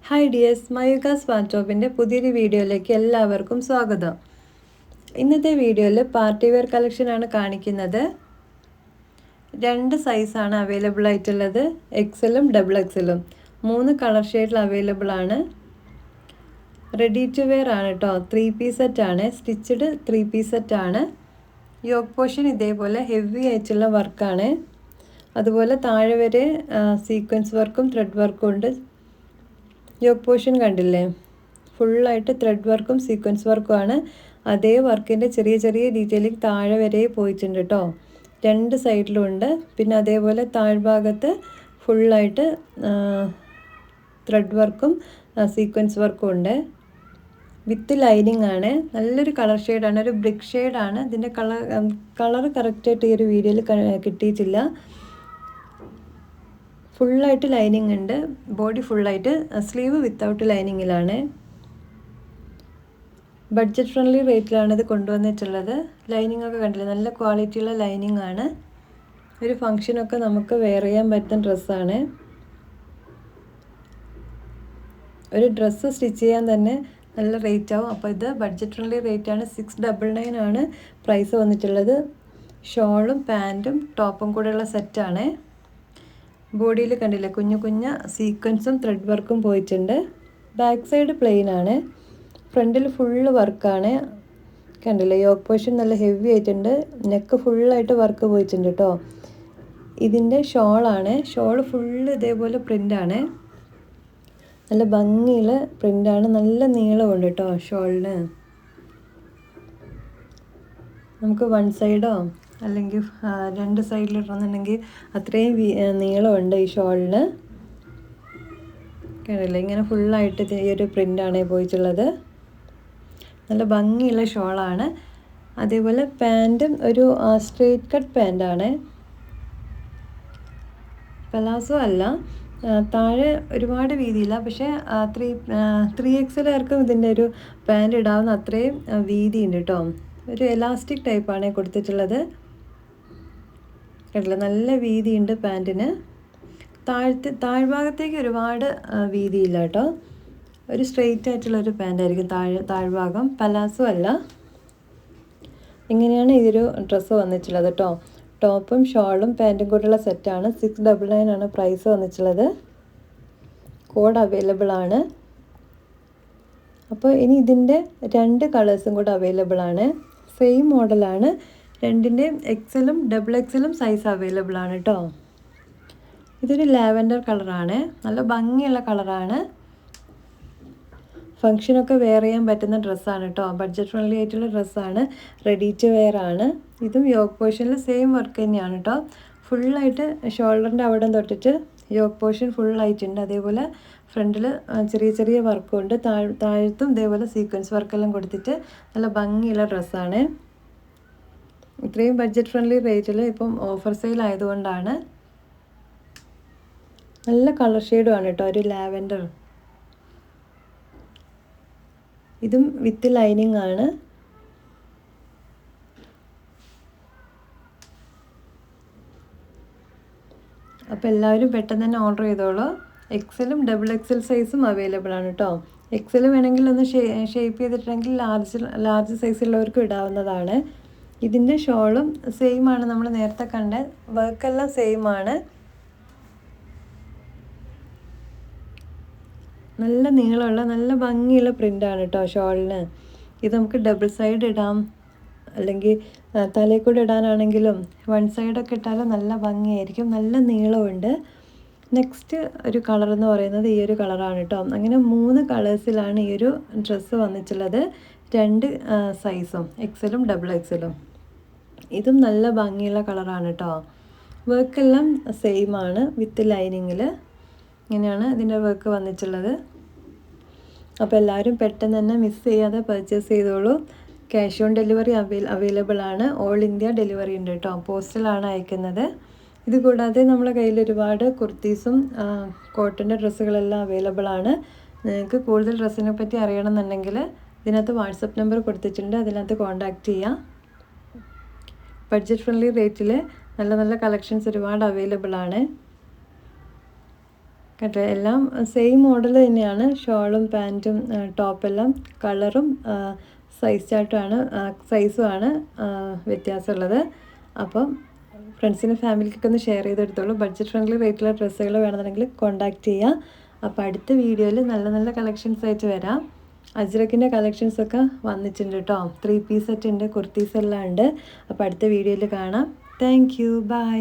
Hi dears, മയൂകാസ് വാർഡ്രോബിൻ്റെ പുതിയൊരു വീഡിയോയിലേക്ക് എല്ലാവർക്കും സ്വാഗതം. ഇന്നത്തെ വീഡിയോയിൽ പാർട്ടി വെയർ കളക്ഷനാണ് കാണിക്കുന്നത്. 2 സൈസാണ് അവൈലബിൾ ആയിട്ടുള്ളത്, എക്സലും ഡബിൾ എക്സലും. 3 കളർ ഷെയ്ഡിൽ അവൈലബിൾ ആണ്. റെഡി ടു വെയർ ആണ് കേട്ടോ. 3 പീസ് സെറ്റാണ്, സ്റ്റിച്ചഡ് 3 പീസ് സെറ്റാണ്. യോക്ക് പോർഷൻ ഇതേപോലെ ഹെവി ആയിട്ടുള്ള വർക്കാണ്. അതുപോലെ താഴെ വരെ സീക്വൻസ് വർക്കും ത്രെഡ് വർക്കും ഉണ്ട്. യോക്ക് പോർഷൻ കണ്ടില്ലേ, ഫുള്ളായിട്ട് ത്രെഡ് വർക്കും സീക്വൻസ് വർക്കുമാണ്. അതേ വർക്കിൻ്റെ ചെറിയ ചെറിയ ഡീറ്റെയിലിംഗ് താഴെ വരെ പോയിട്ടുണ്ട് കേട്ടോ. 2 സൈഡിലും ഉണ്ട്. പിന്നെ അതേപോലെ താഴ്ഭാഗത്ത് ഫുള്ളായിട്ട് ത്രെഡ് വർക്കും സീക്വൻസ് വർക്കും ഉണ്ട്. വിത്ത് ലൈനിങ് ആണ്. നല്ലൊരു കളർ ഷെയ്ഡാണ്, ഒരു ബ്രിക്ക് ഷെയ്ഡാണ്. ഇതിൻ്റെ കളർ കറക്റ്റായിട്ട് ഈ ഒരു വീഡിയോയിൽ കിട്ടിയിട്ടില്ല. ഫുള്ളായിട്ട് ലൈനിങ് ഉണ്ട്. ബോഡി ഫുള്ളായിട്ട്, സ്ലീവ് വിത്തൗട്ട് ലൈനിങ്ങിലാണ്. ബഡ്ജറ്റ് ഫ്രണ്ട്ലി റേറ്റിലാണ് ഇത് കൊണ്ടുവന്നിട്ടുള്ളത്. ലൈനിങ് ഒക്കെ കണ്ടില്ലേ, നല്ല ക്വാളിറ്റിയുള്ള ലൈനിങ് ആണ്. ഒരു ഫങ്ഷനൊക്കെ നമുക്ക് വെയർ ചെയ്യാൻ പറ്റുന്ന ഡ്രസ്സാണ്. ഒരു ഡ്രസ്സ് സ്റ്റിച്ച് ചെയ്യാൻ തന്നെ നല്ല റേറ്റ് ആവും. അപ്പോൾ ഇത് ബഡ്ജറ്റ് ഫ്രണ്ട്ലി റേറ്റാണ്. 699 ആണ് പ്രൈസ് വന്നിട്ടുള്ളത്. ഷോളും പാൻറ്റും ടോപ്പും കൂടെയുള്ള സെറ്റാണ്. ബോഡിയിൽ കണ്ടില്ലേ, കുഞ്ഞു കുഞ്ഞു സീക്വൻസും ത്രെഡ് വർക്കും പോയിട്ടുണ്ട്. ബാക്ക് സൈഡ് പ്ലെയിൻ ആണ്. ഫ്രണ്ടിൽ ഫുള്ള് വർക്കാണ്. കണ്ടില്ലേ, യോക്ക് പോർഷൻ നല്ല ഹെവി ആയിട്ടുണ്ട്. നെക്ക് ഫുള്ളായിട്ട് വർക്ക് പോയിട്ടുണ്ട് കേട്ടോ. ഇതിൻ്റെ ഷോളാണ്. ഷോൾ ഫുള്ള് ഇതേപോലെ പ്രിൻ്റാണ്. നല്ല ഭംഗിയുള്ള പ്രിൻ്റാണ്. നല്ല നീളമുണ്ട് കേട്ടോ ഷോളിന്. നമുക്ക് 1 സൈഡോ അല്ലെങ്കിൽ 2 സൈഡിലിടണമെന്നുണ്ടെങ്കിൽ അത്രയും നീളമുണ്ട് ഈ ഷോളിന്. കണ്ടില്ലേ, ഇങ്ങനെ ഫുള്ളായിട്ട് ഈ ഒരു പ്രിൻ്റാണ് പോയിട്ടുള്ളത്. നല്ല ഭംഗിയുള്ള ഷോളാണ്. അതേപോലെ പാൻറ്റും ഒരു സ്ട്രെയിറ്റ് കട്ട് പാൻറ്റാണ്. പലാസോ അല്ല, താഴെ ഒരുപാട് വീതിയില്ല. പക്ഷേ 3XLകാർക്കും ഇതിൻ്റെ ഒരു പാൻറ്റ് ഇടാവുന്ന അത്രയും വീതിയുണ്ട് കേട്ടോ. ഒരു എലാസ്റ്റിക് ടൈപ്പാണ് കൊടുത്തിട്ടുള്ളത്. കണ്ടില്ല, നല്ല വീതിയുണ്ട് പാൻറ്റിന്. താഴ്ഭാഗത്തേക്ക് ഒരുപാട് വീതിയില്ല കേട്ടോ. ഒരു സ്ട്രെയിറ്റ് ആയിട്ടുള്ളൊരു പാൻറ്റായിരിക്കും താഴ്ഭാഗം. പലാസോ അല്ല. ഇങ്ങനെയാണ് ഇതൊരു ഡ്രസ്സ് വന്നിട്ടുള്ളത് കേട്ടോ. ടോപ്പും ഷോളും പാൻറ്റും കൂടെയുള്ള സെറ്റാണ്. 699 ആണ് പ്രൈസ് വന്നിട്ടുള്ളത്. കോഡ് അവൈലബിൾ ആണ്. അപ്പോൾ ഇനി ഇതിൻ്റെ 2 കളേഴ്സും കൂടെ അവൈലബിൾ ആണ്. സെയിം മോഡലാണ്. 2ൻ്റെയും എക്സലും ഡബിൾ എക്സലും സൈസ് അവൈലബിൾ ആണ് കേട്ടോ. ഇതൊരു ലാവൻഡർ കളറാണ്. നല്ല ഭംഗിയുള്ള കളറാണ്. ഫങ്ഷനൊക്കെ വെയർ ചെയ്യാൻ പറ്റുന്ന ഡ്രസ്സാണ് കേട്ടോ. ബഡ്ജറ്റ് ഫ്രണ്ട്ലി ആയിട്ടുള്ള ഡ്രസ്സാണ്. റെഡി ടു വെയർ ആണ്. ഇതും യോക്ക് പോർഷനിൽ സെയിം വർക്ക് തന്നെയാണ് കേട്ടോ. ഫുള്ളായിട്ട് ഷോൾഡറിൻ്റെ അവിടെ തൊട്ടിട്ട് യോക്ക് പോർഷൻ ഫുള്ളായിട്ടുണ്ട്. അതേപോലെ ഫ്രണ്ടിൽ ചെറിയ ചെറിയ വർക്കും ഉണ്ട്. താഴത്തും ഇതേപോലെ സീക്വൻസ് വർക്കെല്ലാം കൊടുത്തിട്ട് നല്ല ഭംഗിയുള്ള ഡ്രസ്സാണ്. ഇത്രയും ബഡ്ജറ്റ് ഫ്രണ്ട്ലി റേറ്റിൽ ഇപ്പം ഓഫർ സെയിൽ ആയതുകൊണ്ടാണ്. നല്ല കളർ ഷെയ്ഡുമാണ് കേട്ടോ, ഒരു ലാവൻഡർ. ഇതും വിത്ത് ലൈനിങ് ആണ്. അപ്പോൾ എല്ലാവരും പെട്ടെന്ന് തന്നെ ഓർഡർ ചെയ്തോളൂ. എക്സലും ഡബിൾ എക്സൽ സൈസും അവൈലബിൾ ആണ് കേട്ടോ. എക്സൽ വേണമെങ്കിൽ ഒന്ന് ഷേപ്പ് ചെയ്തിട്ടുണ്ടെങ്കിൽ ലാർജ് സൈസുള്ളവർക്കും ഇടാവുന്നതാണ്. ഇതിൻ്റെ ഷോളും സെയിം ആണ്, നമ്മൾ നേരത്തെ കണ്ട വർക്കെല്ലാം സെയിം ആണ്. നല്ല നീളമുള്ള നല്ല ഭംഗിയുള്ള പ്രിൻ്റാണ് കേട്ടോ ഷോളിന്. ഇത് നമുക്ക് ഡബിൾ സൈഡ് ഇടാം, അല്ലെങ്കിൽ തലയിൽ കൂടെ ഇടാനാണെങ്കിലും 1 സൈഡൊക്കെ ഇട്ടാലും നല്ല ഭംഗിയായിരിക്കും. നല്ല നീളമുണ്ട്. നെക്സ്റ്റ് ഒരു കളർ എന്ന് പറയുന്നത് ഈ ഒരു കളറാണ് കേട്ടോ. അങ്ങനെ 3 കളേഴ്സിലാണ് ഈ ഒരു ഡ്രസ്സ് വന്നിട്ടുള്ളത്. 2 സൈസും എക്സലും ഡബിൾ എക്സലും. ഇതും നല്ല ഭംഗിയുള്ള കളറാണ് കേട്ടോ. വർക്കെല്ലാം സെയിം ആണ് വിത്ത് ലൈനിങ്ങിൽ. ഇങ്ങനെയാണ് ഇതിൻ്റെ വർക്ക് വന്നിട്ടുള്ളത്. അപ്പോൾ എല്ലാവരും പെട്ടെന്ന് തന്നെ മിസ് ചെയ്യാതെ പർച്ചേസ് ചെയ്തോളൂ. ക്യാഷ് ഓൺ ഡെലിവറി അവൈലബിൾ ആണ്. ഓൾ ഇന്ത്യ ഡെലിവറി ഉണ്ട് കേട്ടോ. പോസ്റ്റലാണ് അയക്കുന്നത്. ഇത് കൂടാതെ നമ്മുടെ കയ്യിൽ ഒരുപാട് കുർത്തീസും കോട്ടൻ്റെ ഡ്രസ്സുകളെല്ലാം അവൈലബിൾ ആണ്. നിങ്ങൾക്ക് കൂടുതൽ ഡ്രസ്സിനെ പറ്റി അറിയണമെന്നുണ്ടെങ്കിൽ ഇതിനകത്ത് വാട്സപ്പ് നമ്പർ കൊടുത്തിട്ടുണ്ട്, അതിനകത്ത് കോൺടാക്റ്റ് ചെയ്യാം. ബഡ്ജറ്റ് ഫ്രണ്ട്ലി റേറ്റിൽ നല്ല നല്ല കളക്ഷൻസ് ഒരുപാട് അവൈലബിൾ ആണ്. കേട്ടോ, എല്ലാം സെയിം മോഡൽ തന്നെയാണ്. ഷോളും പാൻറ്റും ടോപ്പെല്ലാം കളറും സൈസുമാണ് വ്യത്യാസമുള്ളത്. അപ്പം ഫ്രണ്ട്സിനും ഫാമിലിക്കൊക്കെ ഒന്ന് ഷെയർ ചെയ്തെടുത്തോളൂ. ബഡ്ജറ്റ് ഫ്രണ്ട്ലി റേറ്റുള്ള ഡ്രസ്സുകൾ വേണമെന്നുണ്ടെങ്കിൽ കോൺടാക്റ്റ് ചെയ്യാം. അപ്പോൾ അടുത്ത വീഡിയോയിൽ നല്ല നല്ല കളക്ഷൻസ് ആയിട്ട് വരാം. അജ്രക്കിൻ്റെ കളക്ഷൻസൊക്കെ വന്നിട്ടുണ്ട് കേട്ടോ. 3 പീസ് സെറ്റ് ഉണ്ട്, കുർത്തീസ് എല്ലാം ഉണ്ട്. അപ്പോൾ അടുത്ത വീഡിയോയിൽ കാണാം. Thank you, by.